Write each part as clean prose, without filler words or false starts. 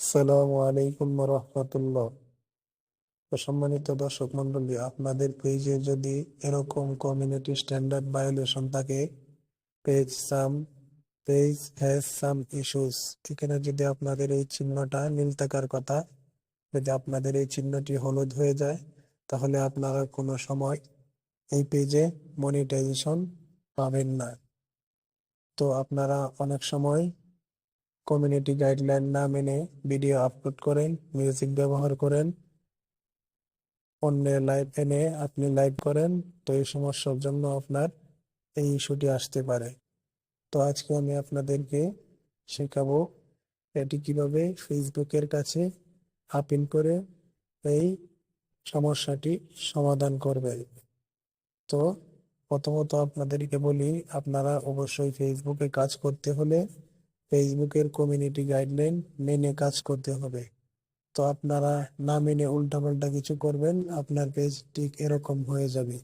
আসসালামু আলাইকুম রহমতুল্লাহ। সম্মানিত দর্শক মন্ডলী, আপনাদের পেজে যদি এরকম কমিউনিটি স্ট্যান্ডার্ড ভায়োলেশন থাকে, পেজ হ্যাজ সাম ইস্যুস, এখানে যদি আপনাদের এই চিহ্নটা নীল থাকার কথা, যদি আপনাদের এই চিহ্নটি হলুদ হয়ে যায়, তাহলে আপনারা কোনো সময় এই পেজে মনিটাইজেশন পাবেন না। তো আপনারা অনেক সময় কমিউনিটি গাইডলাইন না মেনে ভিডিও আপলোড করেন, মিউজিক ব্যবহার করেন, অন্যের লাইভ এনে আপনি লাইভ করেন। তো এই সমস্যার জন্য আপনার এই ইস্যুটি আসতে পারে। তো আজকে আমি আপনাদেরকে শেখাবো এটি কিভাবে ফেসবুকের কাছে আপিল করে এই সমস্যাটি সমাধান করবে। তো প্রথমত আপনাদেরকে বলি, আপনারা অবশ্যই ফেসবুকে কাজ করতে হলে ফেসবুকের কমিউনিটি গাইডলাইন মেনে কাজ করতে হবে। তো আপনারা না মেনে উল্টাপাল্টা কিছু করবেন, আপনার পেজ ঠিক এরকম হয়ে যাবে।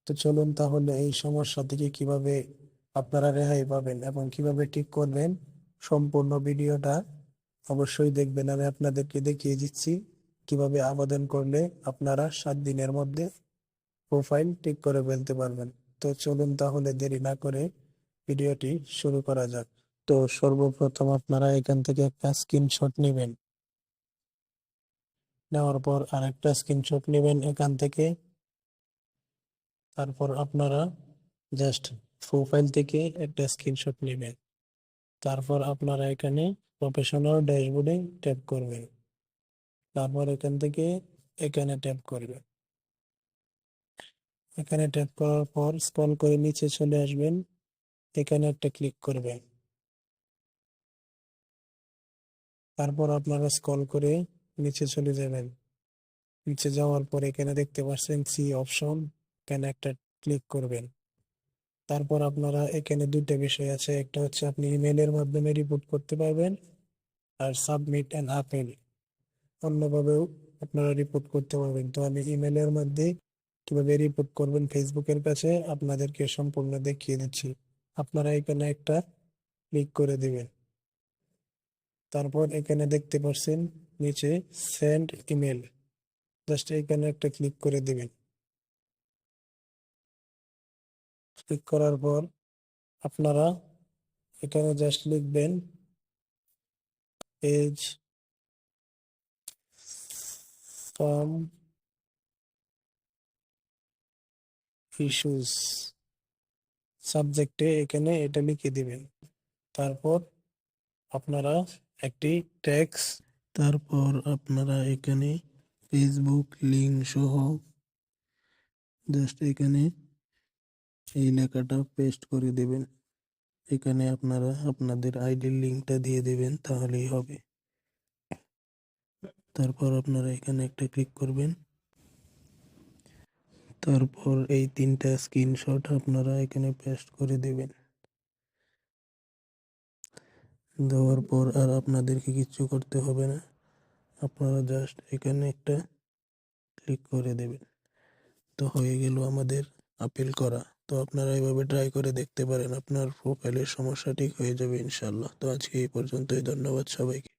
তো চলুন তাহলে এই সমস্যা থেকে কিভাবে আপনারা রেহাই পাবেন এবং কিভাবে ঠিক করবেন, সম্পূর্ণ ভিডিওটা অবশ্যই দেখবেন। আমি আপনাদেরকে দেখিয়ে দিচ্ছি কিভাবে আবেদন করলে আপনারা 7 দিনের মধ্যে প্রোফাইল ঠিক করে ফেলতে পারবেন। তো চলুন তাহলে দেরি না করে ভিডিওটি শুরু করা যাক। তো সর্বপ্রথম আপনারা এখান থেকে একটা স্ক্রিনশট নেবেন। নেওয়ার পর আরেকটা স্ক্রিনশট নেবেন এখান থেকে। তারপর আপনারা জাস্ট প্রোফাইল থেকে একটা স্ক্রিনশট নেবেন। তারপর আপনারা এখানে প্রফেশনাল ড্যাশবোর্ডে ট্যাপ করবেন। তারপর এখান থেকে এখানে ট্যাপ করবেন। এখানে ট্যাপ করার পর স্ক্রল করে নিচে চলে আসবেন, এখানে একটা ক্লিক করবেন। তারপর আপনারা স্ক্রল করে নিচে চলে যাবেন। নিচে যাওয়ার পর এখানে দেখতে পাচ্ছেন সি অপশন, এখানে একটা ক্লিক করবেন। তারপর আপনারা এখানে দুইটা বিষয় আছে, একটা হচ্ছে আপনি ইমেলের মাধ্যমে রিপোর্ট করতে পারবেন, আর সাবমিট অ্যান্ড আপিল অন্যভাবেও আপনারা রিপোর্ট করতে পারবেন। তো আমি ইমেলের মধ্যে কিভাবে রিপোর্ট করবেন ফেসবুকের কাছে আপনাদেরকে সম্পূর্ণ দেখিয়ে দিচ্ছি। আপনারা এখানে একটা ক্লিক করে দিবেন। তারপর এখানে দেখতে পাচ্ছেন নিচে সেন্ড ইমেল, জাস্ট এখানে একটা ক্লিক করে দিবেন। ক্লিক করার পর আপনারা এখানে জাস্ট লিখবেন পেজ সাম ইস্যুস, সাবজেক্টে এখানে এটা লিখে দিবেন। তারপর আপনারা একটি ট্যাক্স, তারপর আপনারা এখানে ফেসবুক লিংক সহ জাস্ট এখানে এই লেখাটা পেস্ট করে দেবেন। এখানে আপনারা আপনাদের আইডির লিংকটা দিয়ে দেবেন, তাহলেই হবে। তারপর আপনারা এখানে একটা ক্লিক করবেন। তারপর এই 3টা স্ক্রিনশট আপনারা এখানে পেস্ট করে দেবেন। দেওয়ার পর আর আপনাদেরকে কিছু করতে হবে না, আপনারা জাস্ট এখানে একটা ক্লিক করে দেবেন। তো হয়ে গেল আমাদের আপিল করা। তো আপনারা এভাবে ট্রাই করে দেখতে পারেন, আপনার প্রোফাইলের সমস্যা ঠিক হয়ে যাবে ইনশাল্লাহ। তো আজকে এই পর্যন্তই, ধন্যবাদ সবাইকে।